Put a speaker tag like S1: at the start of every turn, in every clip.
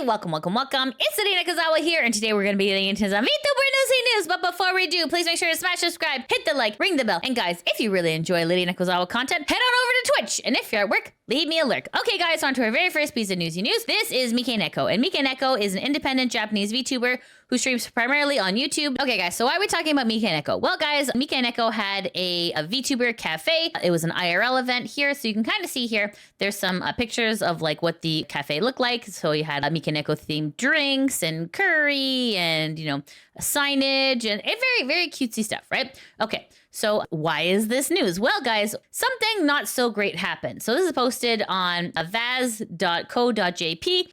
S1: welcome. It's Lidia here, and today we're going to be getting into some Vtuber Newsie news. But before we do, please make sure to smash subscribe, hit the like, ring the bell. And guys, if you really enjoy Lidia content, head on over to Twitch. And if you're at work, leave me a lurk. Okay, guys, on to our very first piece of Newsy news. This is MIKENEKO, and MIKENEKO is an independent Japanese VTuber who streams primarily on YouTube. Okay, guys, so why are we talking about MIKENEKO? Well, guys, MIKENEKO had a VTuber cafe. It was an IRL event here, so you can kind of see here, there's some pictures of like what the cafe looked like. So you had MIKENEKO themed drinks and curry and, you know, signage and very, very cutesy stuff, right? Okay. So why is this news? Well, guys, something not so great happened. So this is posted on vaz.co.jp,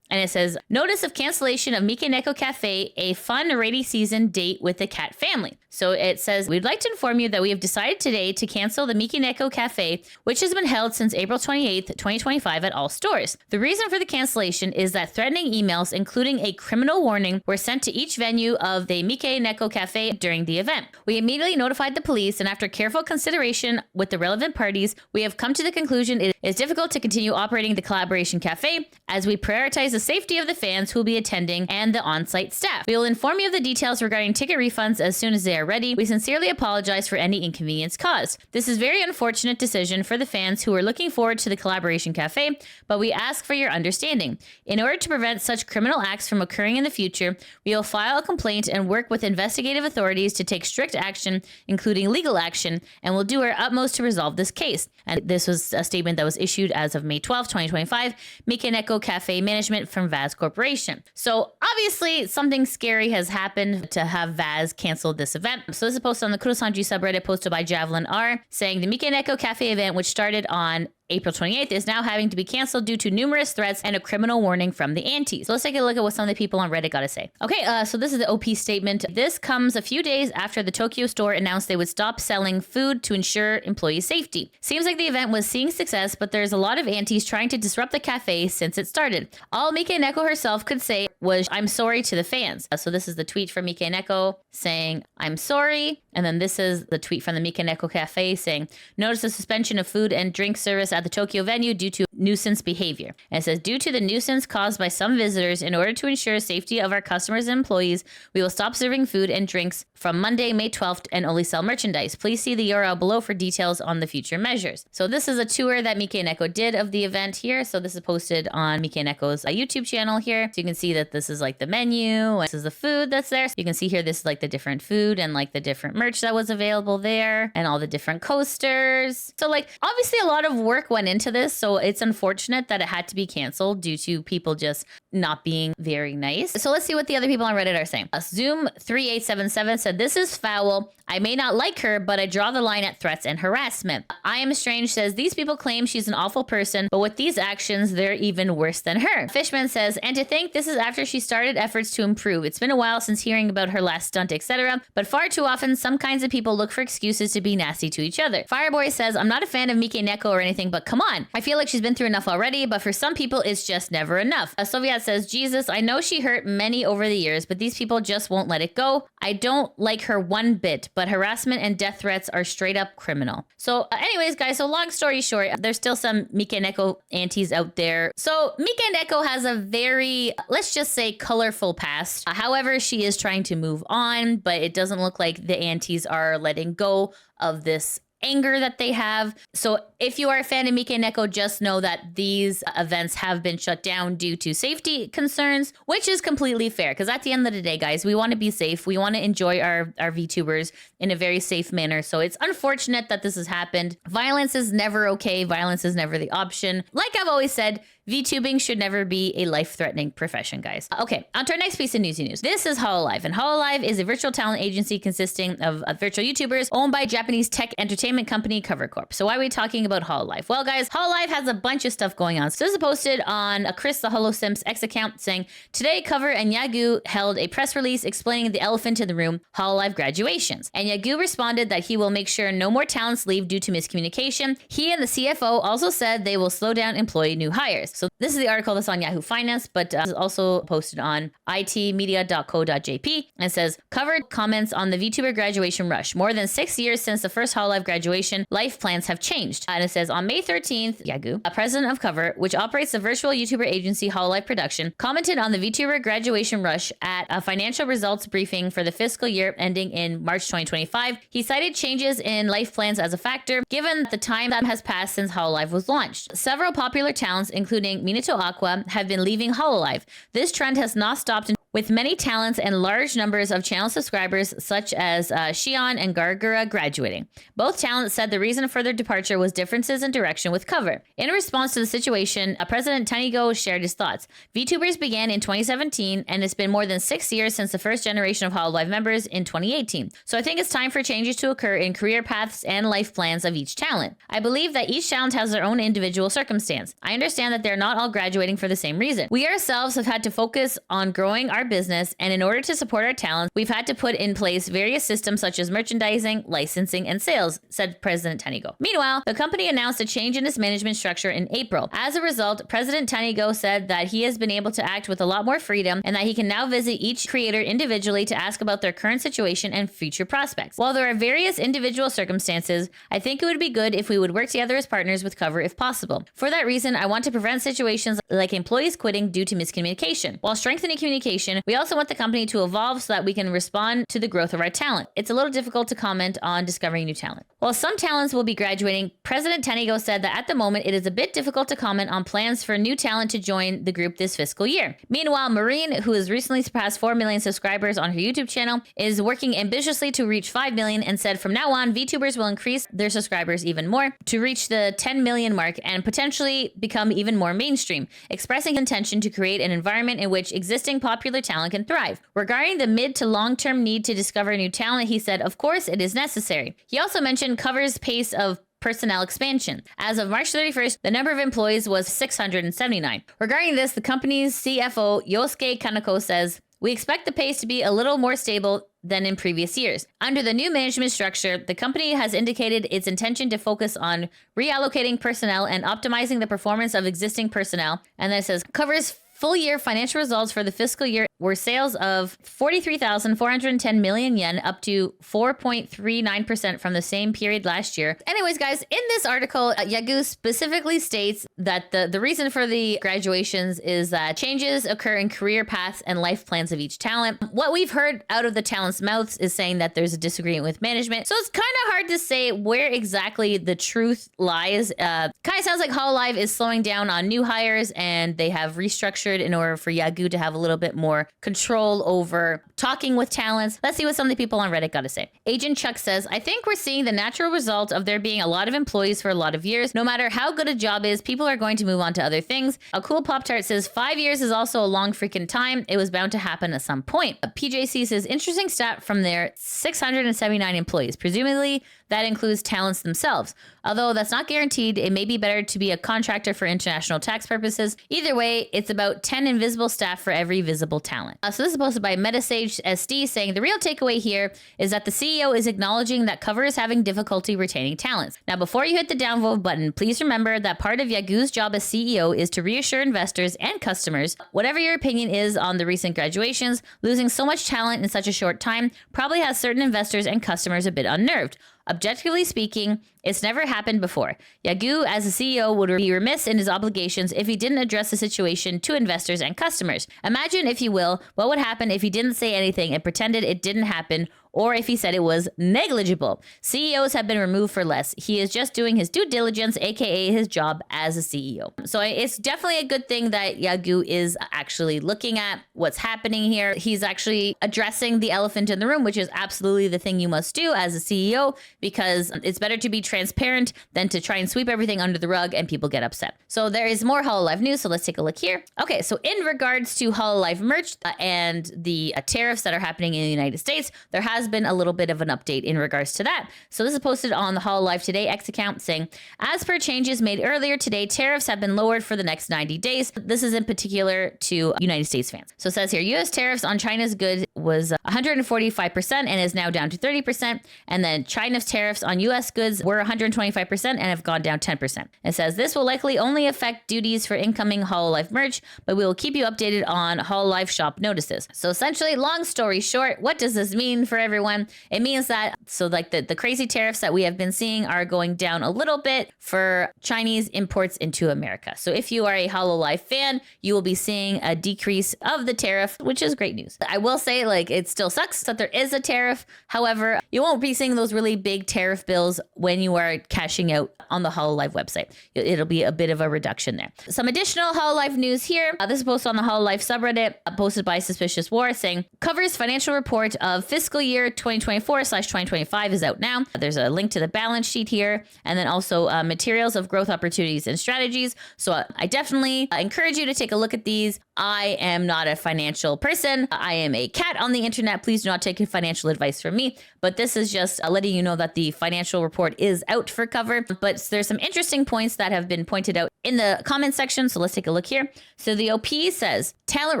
S1: and it says, notice of cancellation of MIKENEKO Cafe, a fun rainy season date with the cat family. So it says, we'd like to inform you that we have decided today to cancel the MIKENEKO Cafe, which has been held since April 28th, 2025 at all stores. The reason for the cancellation is that threatening emails, including a criminal warning, were sent to each venue of the MIKENEKO Cafe during the event. We immediately notified the police, and after careful consideration with the relevant parties, we have come to the conclusion it is difficult to continue operating the Collaboration Cafe as we prioritize the safety of the fans who will be attending and the on-site staff. We will inform you of the details regarding ticket refunds as soon as they are ready. We sincerely apologize for any inconvenience caused. This is a very unfortunate decision for the fans who are looking forward to the Collaboration Cafe, but we ask for your understanding. In order to prevent such criminal acts from occurring in the future, we will file a complaint and work with investigative authorities to take strict action, including legal action, and we'll do our utmost to resolve this case. And this was a statement that was issued as of May 12, 2025, MIKENEKO Cafe Management from Vaz Corporation. So obviously something scary has happened to have Vaz canceled this event. So this is posted on the Kurosanji subreddit posted by Javelin R, saying the MIKENEKO Cafe event, which started on April 28th, is now having to be canceled due to numerous threats and a criminal warning from the aunties. So let's take a look at what some of the people on Reddit got to say. Okay, so this is the OP statement. This comes a few days after the Tokyo store announced they would stop selling food to ensure employee safety. Seems like the event was seeing success, but there's a lot of aunties trying to disrupt the cafe since it started. All MIKENEKO herself could say was, I'm sorry to the fans. So this is the tweet from MIKENEKO saying, I'm sorry. And then this is the tweet from the MIKENEKO Cafe saying, notice the suspension of food and drink service at the Tokyo venue due to nuisance behavior. And it says, due to the nuisance caused by some visitors, in order to ensure safety of our customers and employees, we will stop serving food and drinks from Monday, May 12th, and only sell merchandise. Please see the URL below for details on the future measures. So this is a tour that MIKENEKO did of the event here. So this is posted on MIKENEKO's YouTube channel here. So you can see that this is like the menu, and this is the food that's there. So you can see here, this is like the different food and like the different merch that was available there and all the different coasters. So like obviously a lot of work went into this, so it's unfortunate that it had to be canceled due to people just not being very nice. So let's see what the other people on Reddit are saying. Zoom3877 said, this is foul. I may not like her, but I draw the line at threats and harassment. I Am Strange says, these people claim she's an awful person, but with these actions, they're even worse than her. Fishman says, and to think this is after she started efforts to improve. It's been a while since hearing about her last stunt, etc. But far too often, some kinds of people look for excuses to be nasty to each other. Fireboy says, I'm not a fan of MIKENEKO or anything, but come on. I feel like she's been through enough already, but for some people, it's just never enough. Soviet says, Jesus, I know she hurt many over the years, but these people just won't let it go. I don't like her one bit, but harassment and death threats are straight up criminal. So anyways, guys, so long story short, there's still some MIKENEKO aunties out there. So MIKENEKO has a very, let's just say, colorful past. However, she is trying to move on, but it doesn't look like the aunties are letting go of this anger that they have. So if you are a fan of MIKENEKO, just know that these events have been shut down due to safety concerns, which is completely fair. Because at the end of the day, guys, we want to be safe. We want to enjoy our VTubers in a very safe manner. So it's unfortunate that this has happened. Violence is never okay. Violence is never the option. Like I've always said, VTubing should never be a life-threatening profession, guys. Okay, on to our next piece of Newsy news. This is Hololive, and Hololive is a virtual talent agency consisting of virtual YouTubers owned by Japanese tech entertainment company Corp. So why are we talking about Hololive? Well, guys, Hololive has a bunch of stuff going on. So this is posted on a Chris the Holo Sims X account saying, today Cover and Yagoo held a press release explaining the elephant in the room, Hololive graduations. And Yagoo responded that he will make sure no more talents leave due to miscommunication. He and the CFO also said they will slow down employee new hires. So this is the article that's on Yahoo Finance, but is also posted on itmedia.co.jp, and says, covered comments on the VTuber graduation rush. More than 6 years since the first Hololive graduation, life plans have changed. And it says, on May 13th, Yagoo, a president of Cover, which operates the virtual YouTuber agency Hololive Production, commented on the VTuber graduation rush at a financial results briefing for the fiscal year ending in March 2025. He cited changes in life plans as a factor, given the time that has passed since Hololive was launched. Several popular talents, including Minato Aqua, have been leaving Hololive. This trend has not stopped, with many talents and large numbers of channel subscribers such as Shion and Gargura graduating. Both talents said the reason for their departure was differences in direction with Cover. In response to the situation, President Tanigo shared his thoughts. VTubers began in 2017, and it's been more than 6 years since the first generation of Hololive members in 2018. So I think it's time for changes to occur in career paths and life plans of each talent. I believe that each talent has their own individual circumstance. I understand that they're not all graduating for the same reason. We ourselves have had to focus on growing our business, and in order to support our talents, we've had to put in place various systems such as merchandising, licensing, and sales, said President Tanigo. Meanwhile, the company announced a change in its management structure in April. As a result, President Tanigo said that he has been able to act with a lot more freedom and that he can now visit each creator individually to ask about their current situation and future prospects. While there are various individual circumstances, I think it would be good if we would work together as partners with Cover if possible. For that reason, I want to prevent situations like employees quitting due to miscommunication. While strengthening communication, we also want the company to evolve so that we can respond to the growth of our talent. It's a little difficult to comment on discovering new talent. While some talents will be graduating, President Tanigo said that at the moment it is a bit difficult to comment on plans for new talent to join the group this fiscal year. Meanwhile, Marine, who has recently surpassed 4 million subscribers on her YouTube channel, is working ambitiously to reach 5 million and said from now on, VTubers will increase their subscribers even more to reach the 10 million mark and potentially become even more mainstream, expressing intention to create an environment in which existing popular talent can thrive. Regarding the mid to long-term need to discover new talent, he said, of course, it is necessary. He also mentioned Cover's pace of personnel expansion. As of March 31st, the number of employees was 679. Regarding this, the company's CFO, Yosuke Kaneko, says, we expect the pace to be a little more stable than in previous years. Under the new management structure, the company has indicated its intention to focus on reallocating personnel and optimizing the performance of existing personnel. And then it says, Cover's full year financial results for the fiscal year were sales of 43,410 million yen, up to 4.39% from the same period last year. Anyways, guys, in this article, Yagoo specifically states that the reason for the graduations is that changes occur in career paths and life plans of each talent. What we've heard out of the talents' mouths is saying that there's a disagreement with management. So it's kind of hard to say where exactly the truth lies. Kind of sounds like Hololive is slowing down on new hires, and they have restructured in order for Yagoo to have a little bit more control over talking with talents. Let's see what some of the people on Reddit got to say. Agent Chuck says, I think we're seeing the natural result of there being a lot of employees for a lot of years. No matter how good a job is, people are going to move on to other things. A Cool Pop-Tart says, 5 years is also a long freaking time. It was bound to happen at some point. PJC says, interesting stat from their 679 employees. Presumably, that includes talents themselves. Although that's not guaranteed, it may be better to be a contractor for international tax purposes. Either way, it's about 10 invisible staff for every visible talent. So this is posted by Metasage SD, saying the real takeaway here is that the CEO is acknowledging that Cover is having difficulty retaining talents. Now, before you hit the downvote button, please remember that part of Yagoo's job as CEO is to reassure investors and customers. Whatever your opinion is on the recent graduations, losing so much talent in such a short time probably has certain investors and customers a bit unnerved. Objectively speaking, it's never happened before. Yagoo, as a CEO, would be remiss in his obligations if he didn't address the situation to investors and customers. Imagine, if you will, what would happen if he didn't say anything and pretended it didn't happen, or if he said it was negligible. CEOs have been removed for less. He is just doing his due diligence, aka his job as a CEO. So it's definitely a good thing that Yagoo is actually looking at what's happening here. He's actually addressing the elephant in the room, which is absolutely the thing you must do as a CEO, because it's better to be transparent than to try and sweep everything under the rug and people get upset. So there is more Hololive news, so let's take a look here. Okay, so in regards to Hololive merch and the tariffs that are happening in the United States, there has been a little bit of an update in regards to that. So this is posted on the Hololive Today X account saying, as per changes made earlier today, tariffs have been lowered for the next 90 days. This is in particular to United States fans. So it says here, U.S. tariffs on China's goods was 145% and is now down to 30%. And then China's tariffs on U.S. goods were 125% and have gone down 10%. It says this will likely only affect duties for incoming Hololive merch, but we will keep you updated on Hololive shop notices. So essentially, long story short, what does this mean for everyone? It means that, so like the crazy tariffs that we have been seeing are going down a little bit for Chinese imports into America. So if you are a Hololive fan, you will be seeing a decrease of the tariff, which is great news. I will say, like, it still sucks that there is a tariff. However, you won't be seeing those really big tariff bills when you are cashing out on the Hololive website. It'll be a bit of a reduction there. Some additional Hololive news here. This is posted on the Hololive subreddit, posted by Suspicious War, saying covers financial report of fiscal year 2024/2025 is out now. There's a link to the balance sheet here, and then also materials of growth opportunities and strategies. So I definitely encourage you to take a look at these. I am not a financial person. I am a cat on the internet. Please do not take financial advice from me. But this is just letting you know that the financial report is out for cover. But there's some interesting points that have been pointed out in the comment section. So let's take a look here. So the OP says talent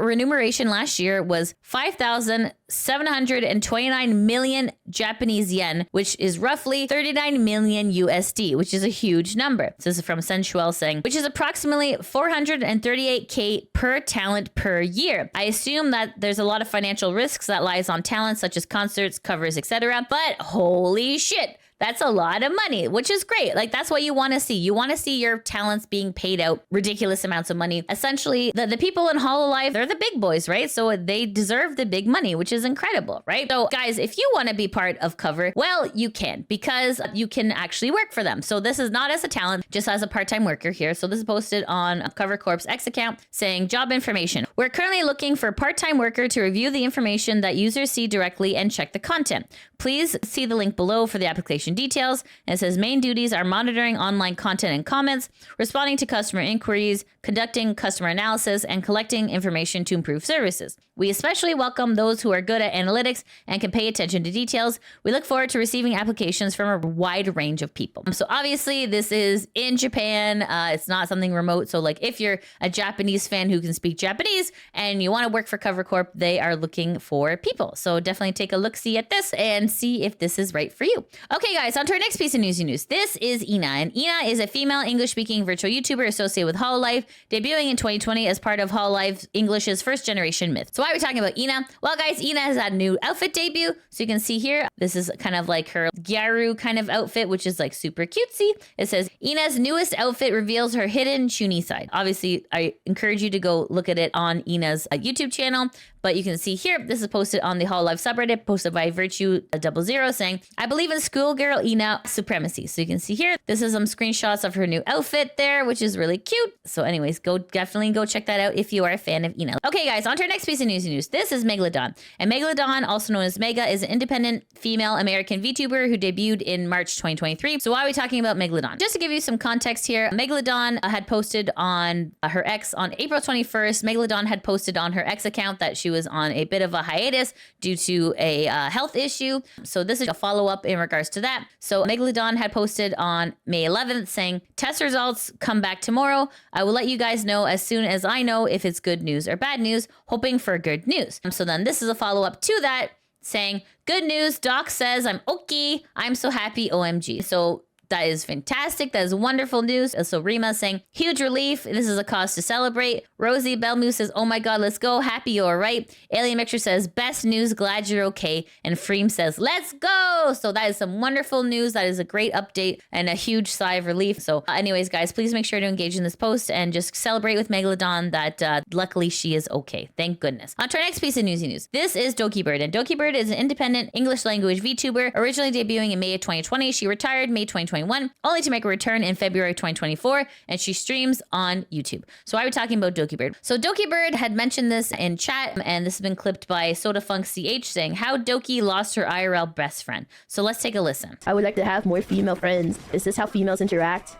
S1: remuneration last year was 5,729 million Japanese yen, which is roughly 39 million USD, which is a huge number. So this is from Sensuel saying, which is approximately 438K per talent per year. I assume that there's a lot of financial risks that lies on talent, such as concerts, covers, etc. But holy shit, that's a lot of money, which is great. Like, that's what you want to see. You want to see your talents being paid out ridiculous amounts of money. Essentially, the people in Hololive, they're the big boys, right? So they deserve the big money, which is incredible, right? So guys, if you want to be part of Cover, well, you can, because you can actually work for them. So this is not as a talent, just as a part-time worker here. So this is posted on Cover Corp's X account saying job information. We're currently looking for a part-time worker to review the information that users see directly and check the content. Please see the link below for the application details. And it says main duties are monitoring online content and comments, responding to customer inquiries, conducting customer analysis, and collecting information to improve services. We especially welcome those who are good at analytics and can pay attention to details. We look forward to receiving applications from a wide range of people. So obviously this is in Japan. It's not something remote. So like if you're a Japanese fan who can speak Japanese and you want to work for Cover Corp, they are looking for people. So definitely take a look-see at this and see if this is right for you. Okay, guys, on to our next piece of newsy news. This is Ina, and Ina is a female English-speaking virtual YouTuber associated with Hololive, debuting in 2020 as part of Hololive English's first generation myth. So why are we talking about Ina? Well, guys, Ina has had a new outfit debut. So you can see here, this is kind of like her Gyaru kind of outfit, which is like super cutesy. It says, Ina's newest outfit reveals her hidden Chuni side. Obviously, I encourage you to go look at it on Ina's YouTube channel. But you can see here, this is posted on the Hololive subreddit, posted by Virtue00 saying, I believe in schoolgirl Ina supremacy. So you can see here, this is some screenshots of her new outfit there, which is really cute. So anyways, definitely go check that out if you are a fan of Ina. Okay, guys, on to our next piece of news. This is Megalodon. And Megalodon, also known as Mega, is an independent female American VTuber who debuted in March 2023. So why are we talking about Megalodon? Just to give you some context here, Megalodon had posted on her X on April 21st. Megalodon had posted on her X account that she was on a bit of a hiatus due to a health issue. So this is a follow-up in regards to that. So Megalodon had posted on May 11th saying, test results come back tomorrow. I will let you guys know as soon as I know if it's good news or bad news, hoping for good news. So then this is a follow-up to that saying, good news, doc says I'm okay. I'm so happy, OMG. So that is fantastic. That is wonderful news. So Rima saying, huge relief. This is a cause to celebrate. Rosie Belmu says, oh my God, let's go. Happy you're all right. Alien Mixture says, best news. Glad you're okay. And Freem says, let's go. So that is some wonderful news. That is a great update and a huge sigh of relief. So anyways, guys, please make sure to engage in this post and just celebrate with Megalodon that luckily she is okay. Thank goodness. On to our next piece of newsy news. This is DOKIBIRD. And DOKIBIRD is an independent English language VTuber, originally debuting in May of 2020. She retired May 2021. Only to make a return in February 2024, and she streams on YouTube. So why are we talking about DOKIBIRD? So DOKIBIRD had mentioned this in chat, and this has been clipped by SodaFunkCH saying how Doki lost her IRL best friend. So let's take a listen.
S2: I would like to have more female friends. Is this how females interact?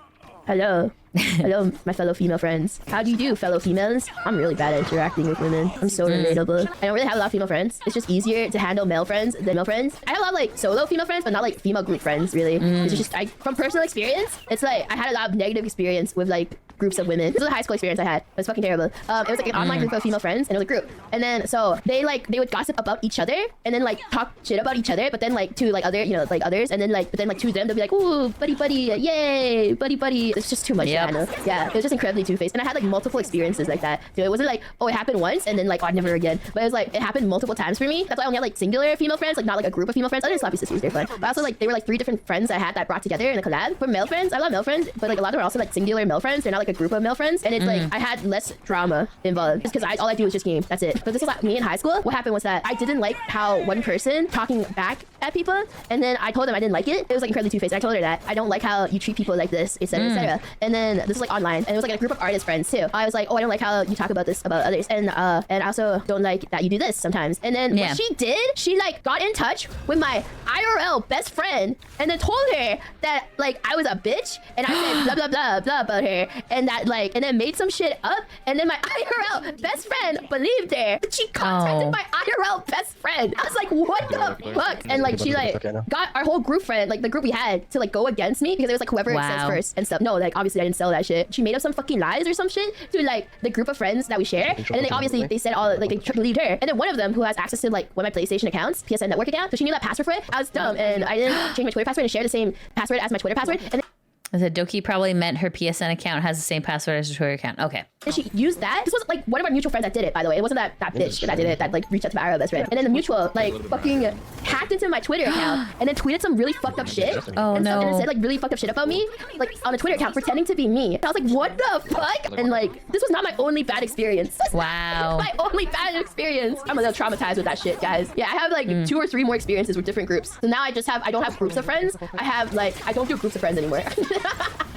S2: Hello. Hello, my fellow female friends. How do you do, fellow females? I'm really bad at interacting with women. I'm so relatable. I don't really have a lot of female friends. It's just easier to handle male friends than male friends. I have a lot of like solo female friends, but not like female group friends, really. It's just, from personal experience, it's like I had a lot of negative experience with like groups of women. This was a high school experience I had. It was fucking terrible. It was like an online group of female friends, and it was a group. And then so they would gossip about each other, and then like talk shit about each other, but then like to like other, you know, like others, and then like, but then like to them they'll be like, ooh, buddy, yay, buddy. It's just too much.
S1: Yep.
S2: Yeah, it was just incredibly two-faced, and I had like multiple experiences like that. So it wasn't like, oh, it happened once and then like, oh, never again. But it was like it happened multiple times for me. That's why I only had like singular female friends, like not like a group of female friends. Other than sloppy sisters, they're fun. But also like they were like 3 different friends I had that brought together in a collab. For male friends, I love male friends, but like a lot of them are also like singular male friends. They're not like a group of male friends, and it's like I had less drama involved just because all I do is just game. That's it. But this was like me in high school. What happened was that I didn't like how one person talking back at people, and then I told them I didn't like it. It was like incredibly two-faced. I told her that I don't like how you treat people like this, etc., etc. And then this was like online, and it was like a group of artist friends too. I was like, oh, I don't like how you talk about this about others, and I also don't like that you do this sometimes. And then what she did, she like got in touch with my IRL best friend, and then told her that like I was a bitch, and I said blah blah blah blah about her, and that like, and then made some shit up, and then my IRL best friend believed her. She contacted my IRL best friend. I was like, what the fuck? And like she like got our whole group friend, like the group we had, to like go against me because it was like whoever it says first and stuff. No, like obviously I didn't sell that shit. She made up some fucking lies or some shit to like the group of friends that we share, and then they said all like they believed her. And then one of them who has access to like one of my PlayStation accounts, PSN network account, so she knew that password for it. I was dumb and I didn't change my Twitter password and share the same password as my Twitter password. And then
S1: I said Doki probably meant her PSN account has the same password as her Twitter account. Okay.
S2: and she used that. This was like one of our mutual friends that did it, by the way. It wasn't that bitch that did it, that like reached out to my IRL best friend. And then the mutual like fucking hacked into my Twitter account and then tweeted some really fucked up shit.
S1: Oh
S2: and
S1: no.
S2: And said like really fucked up shit about me, like on a Twitter account, pretending to be me. And I was like, what the fuck? And like, this was not my only bad experience.
S1: Wow.
S2: My only bad experience. I'm a little traumatized with that shit, guys. Yeah, I have like 2 or 3 more experiences with different groups. So now I don't have groups of friends. I don't do groups of friends anymore.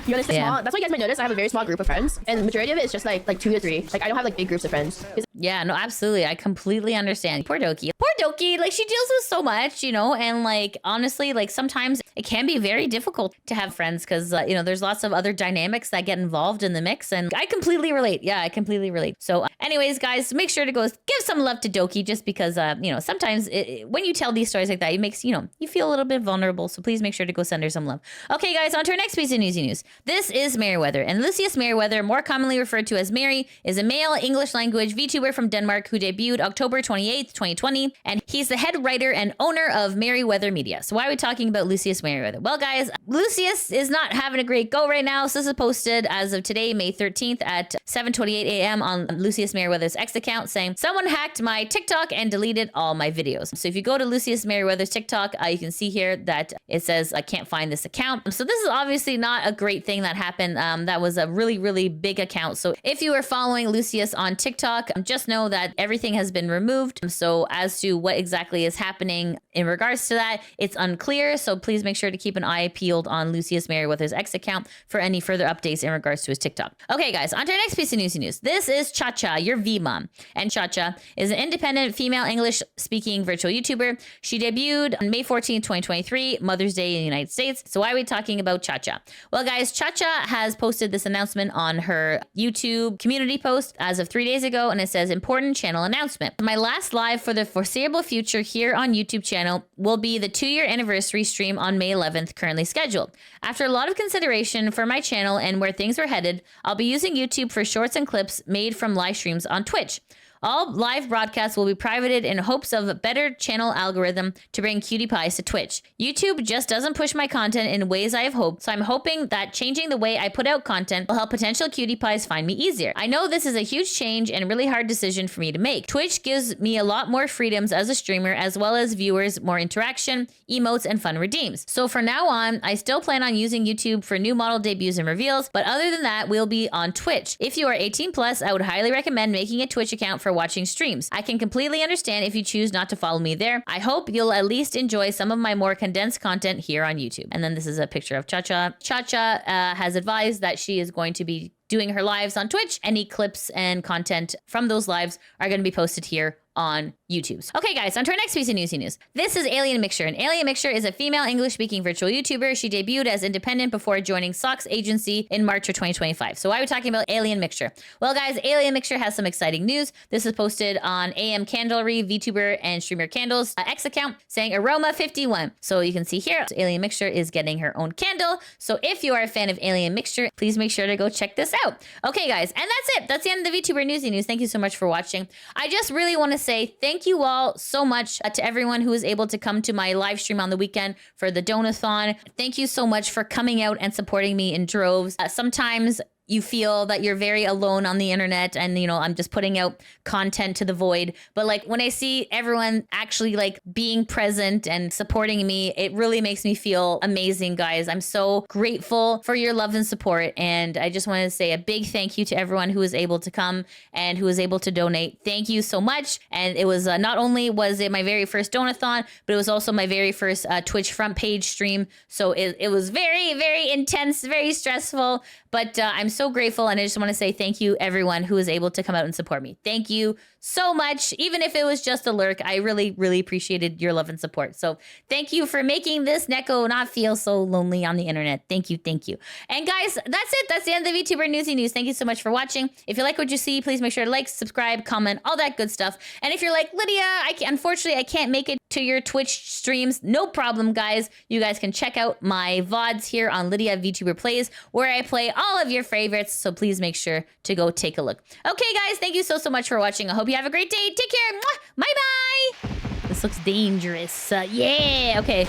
S2: You understand?
S1: Yeah.
S2: Small. That's why you guys might notice I have a very small group of friends, and the majority of it is just like 2 to 3. Like I don't have like big groups of friends.
S1: Yeah, no, absolutely. I completely understand. Poor Doki. Poor Doki. Like, she deals with so much, you know, and like, honestly, like sometimes it can be very difficult to have friends because, you know, there's lots of other dynamics that get involved in the mix. And I completely relate. Yeah, I completely relate. So anyways, guys, make sure to go give some love to Doki just because, you know, sometimes when you tell these stories like that, it makes, you know, you feel a little bit vulnerable. So please make sure to go send her some love. Okay, guys, on to our next piece of Newsy News. This is Merriweather. And Lucius Merriweather, more commonly referred to as Mary, is a male English language VTuber from Denmark who debuted October 28th, 2020. And he's the head writer and owner of Merriweather Media. So why are we talking about Lucius Merriweather? Well, guys, Lucius is not having a great go right now. So this is posted as of today, May 13th at 7:28 a.m. on Lucius Merriweather's X account saying, someone hacked my TikTok and deleted all my videos. So if you go to Lucius Merriweather's TikTok, you can see here that it says, I can't find this account. So this is obviously not a great thing that happened. That was a really, really big account. So if you are following Lucius on TikTok, just know that everything has been removed. So as to what exactly is happening in regards to that, it's unclear. So please make sure to keep an eye peeled on Lucius Merriweather's X account for any further updates in regards to his TikTok. Okay, guys, on to our next piece of Newsy News. This is CHACHA, your V-mom. And CHACHA is an independent female English-speaking virtual YouTuber. She debuted on May 14th, 2023, Mother's Day in the United States. So why are we talking about CHACHA? Well, guys, CHACHA has posted this announcement on her YouTube community post as of 3 days ago, and it says, important channel announcement. My last live for the foreseeable future here on YouTube channel will be the 2-year anniversary stream on May 11th, currently scheduled. After a lot of consideration for my channel and where things were headed, I'll be using YouTube for shorts and clips made from live streams on Twitch. All live broadcasts will be privated in hopes of a better channel algorithm to bring cutie pies to Twitch. YouTube just doesn't push my content in ways I have hoped, so I'm hoping that changing the way I put out content will help potential cutie pies find me easier. I know this is a huge change and really hard decision for me to make. Twitch gives me a lot more freedoms as a streamer, as well as viewers more interaction, emotes, and fun redeems. So for now on, I still plan on using YouTube for new model debuts and reveals, but other than that, we'll be on Twitch. If you are 18 plus, I would highly recommend making a Twitch account for watching streams. I can completely understand if you choose not to follow me there. I hope you'll at least enjoy some of my more condensed content here on YouTube. And then this is a picture of CHACHA. CHACHA has advised that she is going to be doing her lives on Twitch. Any clips and content from those lives are going to be posted here on YouTube. Okay, guys, on to our next piece of newsy news. This is Alien Mixture. And Alien Mixture is a female English-speaking virtual YouTuber. She debuted as independent before joining Sock's agency in March of 2025. So why are we talking about Alien Mixture? Well, guys, Alien Mixture has some exciting news. This is posted on AM Candlery, VTuber, and Streamer Candles X account saying Aroma 51. So you can see here, Alien Mixture is getting her own candle. So if you are a fan of Alien Mixture, please make sure to go check this out. Okay, guys, and that's it. That's the end of the VTuber Newsy News. Thank you so much for watching. I just really want to say thank you all so much to everyone who was able to come to my live stream on the weekend for the Donathon. Thank you so much for coming out and supporting me in droves. Sometimes you feel that you're very alone on the internet and, you know, I'm just putting out content to the void. But like when I see everyone actually like being present and supporting me, it really makes me feel amazing, guys. I'm so grateful for your love and support. And I just want to say a big thank you to everyone who was able to come and who was able to donate. Thank you so much. And it was not only was it my very first Donathon, but it was also my very first Twitch front page stream. So it was very, very intense, very stressful. But I'm so grateful, and I just want to say thank you, everyone who was able to come out and support me. Thank you so much. Even if it was just a lurk, I really, really appreciated your love and support. So thank you for making this Neko not feel so lonely on the internet. Thank you, thank you. And guys, that's it. That's the end of the VTuber Newsy News. Thank you so much for watching. If you like what you see, please make sure to like, subscribe, comment, all that good stuff. And if you're like, Lydia, unfortunately, I can't make it to your Twitch streams, no problem, guys. You guys can check out my VODs here on Lydia VTuber Plays, where I play all of your favorites. So please make sure to go take a look. Okay, guys, thank you so much for watching. I hope you have a great day. Take care. Bye-bye. This looks dangerous. Yeah. Okay.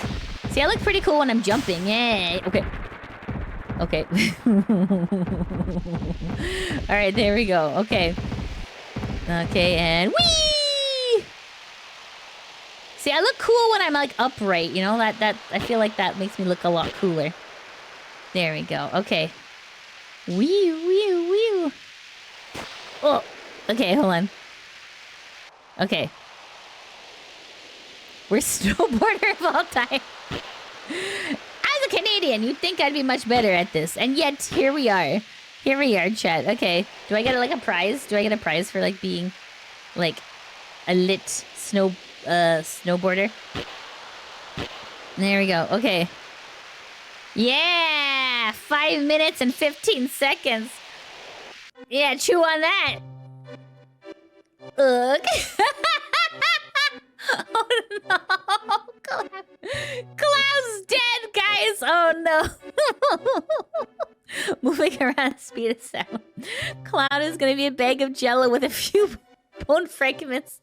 S1: See, I look pretty cool when I'm jumping. Yeah. Okay. Okay. All right, there we go. Okay. Okay, and whee! See, I look cool when I'm like upright, you know? That I feel like that makes me look a lot cooler. There we go. Okay. Wee, wee, wee. Oh, okay, hold on. Okay. Worst snowboarder of all time. As a Canadian, you'd think I'd be much better at this. And yet, here we are. Here we are, chat. Okay. Do I get like a prize? Do I get a prize for like being like a lit snowboarder? There we go. Okay. Yeah! 5 minutes and 15 seconds. Yeah, chew on that. Ugh. Oh no! Cloud's dead, guys! Oh no! Moving around at speed of sound. Cloud is gonna be a bag of jello with a few bone fragments.